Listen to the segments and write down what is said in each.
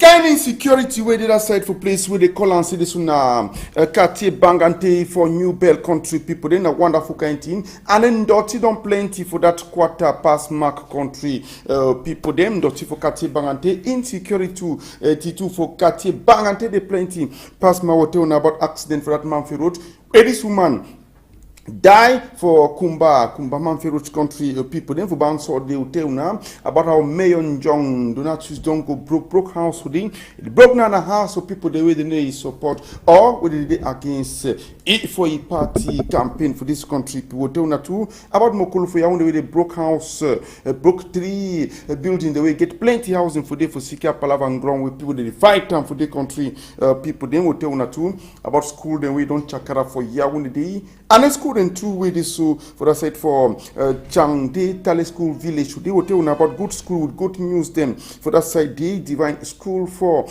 kind insecurity where they side for place where they call and say this one quartier Bangante for New Bell country people. Then a wonderful kind thing. And then dirty don't plenty for that quarter past mark country people. Them dirty for quartier Bangante. Insecurity to for quartier Bangante they plenty. Past my hotel about accident for that Manfi Road. This woman die for Kumba Manfero's country people. Then for bounce or they will tell now about how Mayor John do not choose don't go broke house with him. It broke down a house so people the way they need support or whether they against it for a party campaign for this country. People tell now too about Mokolo for the way they broke house, broke 3 building the way get plenty housing for they for Sika Palava and ground with people they fight time for the country people. Then will tell now too about school then we don't chakara for Yawun day and a school and 2 way this so for the side for Changde Tale School Village. They will tell about good school with good news them for that side day divine school for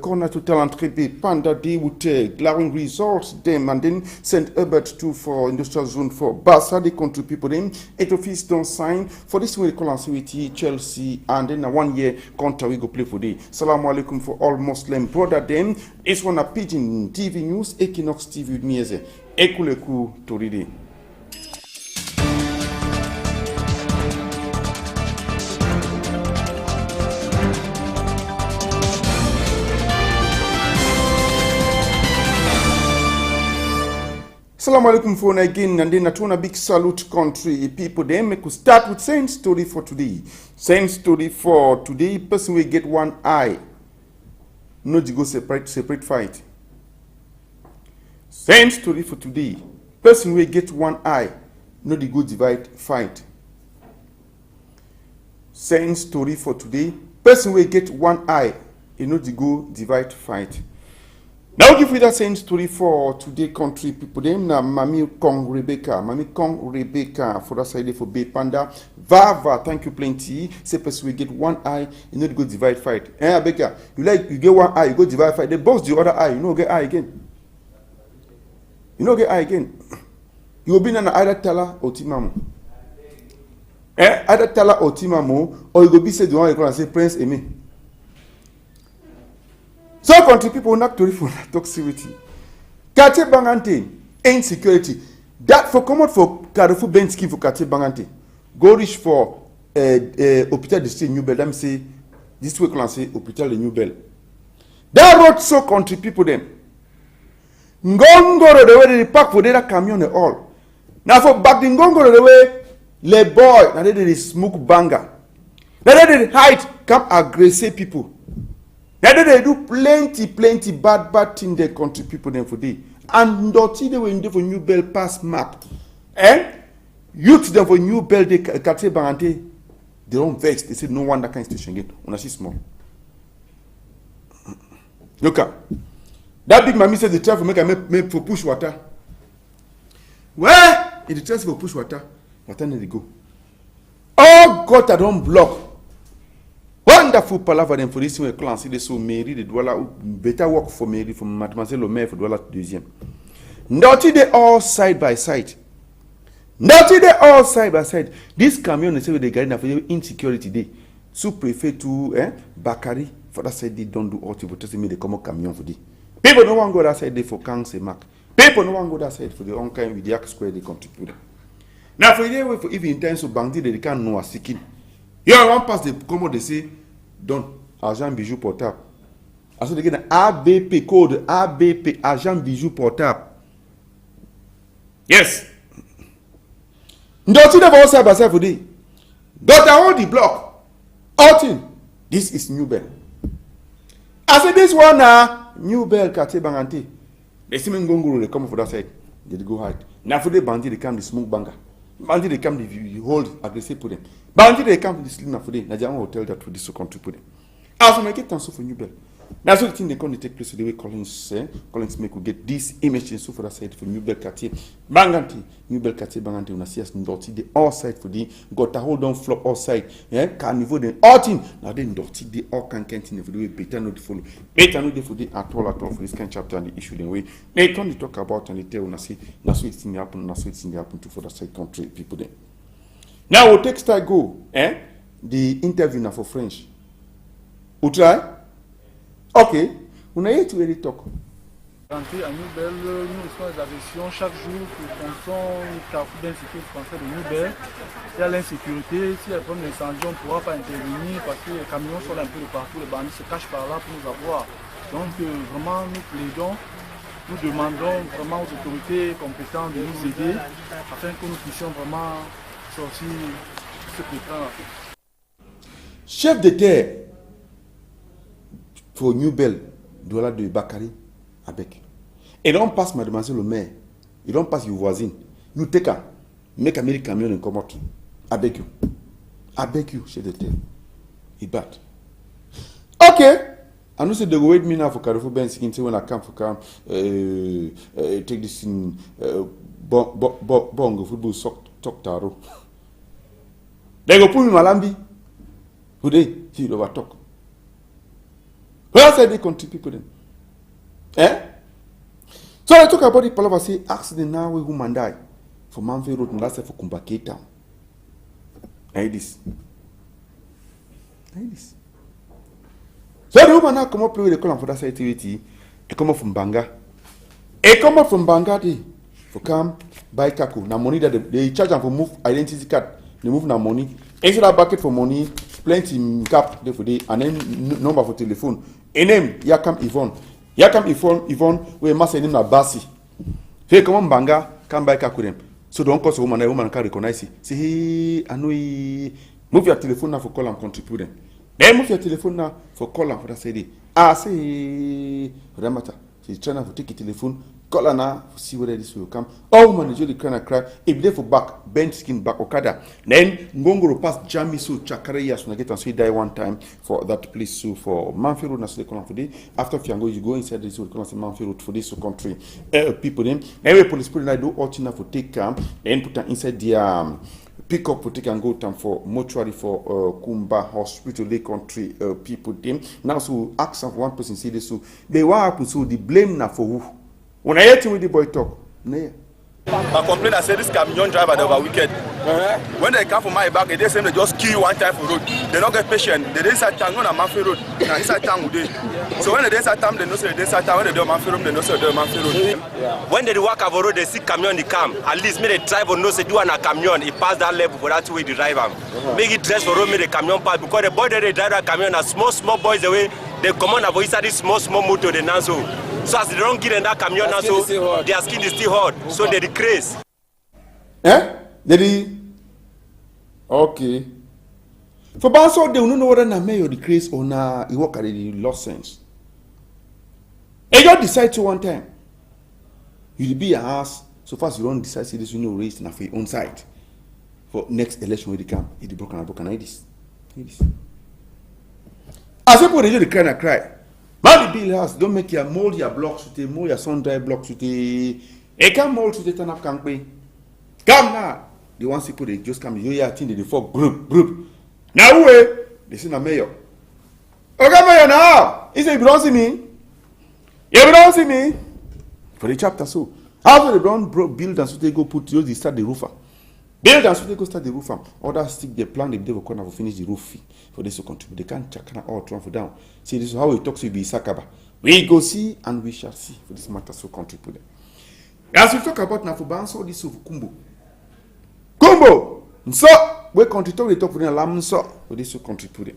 corner to talent Rebe Panda day with glaring results them and then St. Herbert 2 for industrial zone for Bassa the country people them 8 office don't sign for this way call and Chelsea and then a 1 year contract we go play for day. Salamu alaikum for all Muslim brother them. It's one a Pigeon TV News Equinox TV with me as a Ekuleku Toride. Assalamu alaikum for again and then a big salute country people them make us start with same story for today. Same story for today. Person will get one eye. No to go separate fight. Same story for today. Person will get one eye. No to go divide fight. Same story for today. Person will get one eye. You know to go divide fight. Now give you that same story for today country people. Them na Mami Kong Rebecca for that side for Bay Panda. Va, thank you plenty. Say person will get one eye, you know to go divide fight. Rebecca, you get one eye, you go divide fight. They both the other eye, you know get eye again. You know get eye again. You will be an either teller or Timamo. Either teller or Timamo, or you go be said the one you go and say Prince Amy. So country people not to for toxicity. Kate Bangante, insecurity. That for come out for Carrefour Ben scheme for Kate Bangante. Go reach for Hospital District New Bell. Let me say this week can say Hospital New Bell. That road so country people them. Ngongoro the way they park for that camion and all. Now for back the Ngongoro the way le boy now they smoke banger. Now they hide come aggressive people. Now they do plenty bad thing they country people them for day. And dirty they were in there for New Bell pass map. Youth them for New Bell they Kate Bangante. They don't vex. They say no one that kind station again. When I see small. Look at that big mammy said the try for make for push water. Where it tries for push water need to go. Oh God, I don't block. Wonderful palaver them for this way class. They so Mary the dweller better work for Mary from Mademoiselle Omer for dweller deuxième. Naughty they all side by side. This camion is say they guide for insecurity day. So prefer to Bakari for that side they don't do all but just me they come camion for day. People no one go that side they for Kangse Mark. People no one go that side for the own kind with the Yak Square they contribute. Now for the way for even in times of Bangdi they can't know a seeking. Here one pass they come out they say don't agent bijou portable. I said again ABP code ABP agent bijou portable. Yes. Don't you never side by side for day. Got all the block. All thing. This is New Bell. I said this one New Bell Kate Bangante. They see me Ngongoro they come for that side. They go hide. Now for the bandit they come the smoke banger. Bandit they come the hold aggressive put them. Bandit they come to the sleep for them. Naja hotel that for this country put them. As I get answer for New Bell. That's what the thing they come to take place the way Collins make we get this image so for that side for New Bell Kate Bangante. New Bell Kate Bangante una see us dirty the all side for the got a hold on flop all side. Carnival the all thing. Now then dirty the all can for the way better not follow. Better not for the at all for this kind chapter and the issue the way. They turn to talk about and they tell una see na so it's in happen na so it's in happen to for that side country people then. Now we'll take start go. The interview now for French. We try. Ok. On a yet to talk. Rentrer à Nouvelle, nous recevons des agressions chaque jour pour Ponson, Carrefour d'insécurité français de Nouvelle. Il y a l'insécurité, s'il y a un problème d'incendie, on ne pourra pas intervenir parce que les camions sont un peu de partout, les bandits se cachent par là pour nous avoir. Donc vraiment nous plaidons, nous demandons vraiment aux autorités compétentes de nous aider afin que nous puissions vraiment sortir de ce pétrin. Chef de terre pour New Bell, Douala de Bakari, avec. Et on passe, mademoiselle le maire, et on passe your voisine. You take a, make a million camion and come out. I beg you. I beg you, chef de terre. He bad. Okay. I know say they go wait me now for Carrefour Benz when I come for take this in bongo football talk taro. They go put me malambi. Who they? He over talk. Who else said they country people then? Eh? So I talk about the Palava say accident now where woman die for Manfred Road and that's for Kumbake town. Like this. Like this. So the woman now come up with the call for that activity. They come up from Banga. They come up from Banga for come buy Kaku. Now money that they charge them for move identity card. They move now money. Instead of bucket for money, plenty in cap there for day and then number for telephone. A name Yakam Yvonne. Yakam Yvonne we must name na Basi. Hey, come on Banga, come buy Kaku them. So don't cause a woman can recognize it. Say hey, I know move your telephone now for call and contribute them. Then move your telephone now for call and for that say ah say for that matter. She's trying to take your telephone, call her now, see whether this will come. Oh man, usually cry. If they for back, bend skin back Okada. Then Ngongoro pass Jami so Chakareya so get and so die one time for that place so for Manfred Road na so they for day. After Fiango, you go inside this road, say Manfred Road for this so country. People them. Anyway, police put in do all thing for take then put them inside the pick up for take and go time for mortuary for Kumba Hospital, Lake Country people them. Now so ask for one person say this so they what happen so the blame na for who? When I hear with the boy talk, nah. I complain, I say this camion driver they were wicked. When they come from my back, they say they just kill you one time for road. They don't get patient. They inside town, not a Manfred Road. Now inside town with it. So when they inside town, they know say they inside town. When they do Manfred Road, they know say they do Manfred Road. When they walk over road, they see camion they come. At least make the driver know say do on a camion. He pass that level for that way the driver. Make it dress for road, make the camion pass because the boy that they drive that camion are small boys the way they come on avoid inside this small motor they now so. So as they don't get in that camion now, so their skin is still hot. So they decrease. Eh? They okay. For Banso, they don't know whether na may or decrease or na you work at the lost sense. And you decide to one time. You'll be a house so fast you don't decide to this you know race na for your own side. For next election when they come, it's broken like this. As people they cry. Man, the bill house don't make your mold your blocks with mold your sun-dry blocks with a can mold to the turn up can't pay. Come now. The ones people they just come here, I think they for group. Now they say na mayor. Okay, mayor now. He say you don't see me. You don't see me. For the chapter so. After they don't build and so they go put they start the roofer. Build and so they go start the roof farm. Others stick the plan, they will corner for finish the roof for this to contribute. They can't check all turn for down. See, this is how we talk to be Sakaba. We go see and we shall see for this matter so contribute. As we talk about now for Banso, this of Kumbo. So we country talk, they talk for the lamb so for this to contribute.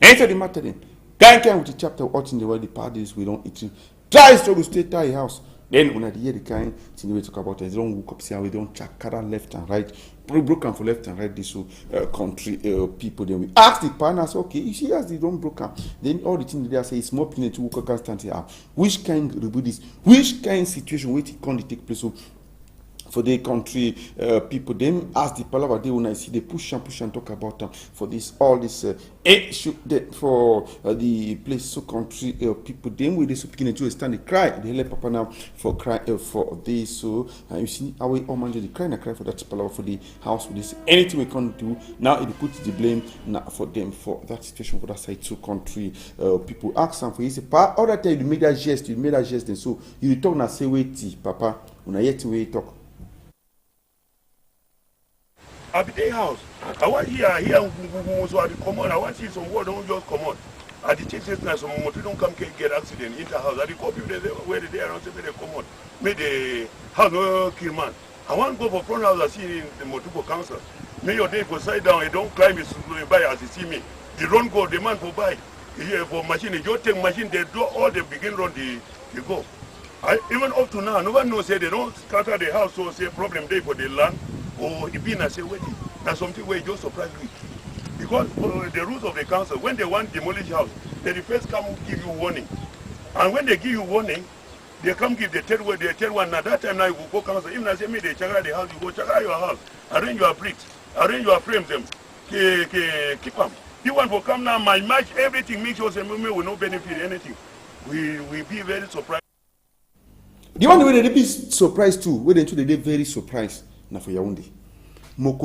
Enter the matter then. Can't with the chapter watching the way the parties we don't eat. Try to stay tie house. Then when I hear the kind thing we talk about, they don't walk up, see how we don't check left and right, broken for left and right. This country people. Then we ask the partners, okay, you see as they don't broken, then all the things they say is more plain to work constantly out. Which kind of this, which kind situation where it can take place. So for the country people, then ask the palaver they when I see they push and talk about them for this all this issue for the place so country people then with this begin to stand the cry they let papa now for cry for this so you see how we all manage the cry for that palaver for the house with this anything we can do now it puts the blame now for them for that situation for that side so country people ask them for you say pa all that time you made that gest then so you talk now say wait papa when I yet to wait talk. I be the house. I want here, so I be come on. I want see some word don't just come on. At the churches now, some motor don't come get accident in the house. At the copy where they are, they come out. May the house no kill man. I want to go for front house. I see in the Motupo Council. May your day for side down. You don't climb it by as you see me. The run go, the man for buy. For machine, you take machine, they do all the begin run the go. Even up to now, no one knows say they don't scatter the house, so say problem there for the land, or it been say waiting. That's something where you just surprise me. Because the rules of the council, when they want demolish house, they first come give you warning. And when they give you warning, they come give the third one. Now that time now you go council. Even I say me they check the house, you go check your house, arrange your bricks, arrange your frames them, keep them. You want to come now, my match, everything, make sure we will not benefit anything. We be very surprised. The one way they be surprised too, where they very surprised. Now for Yaoundé. Mokolo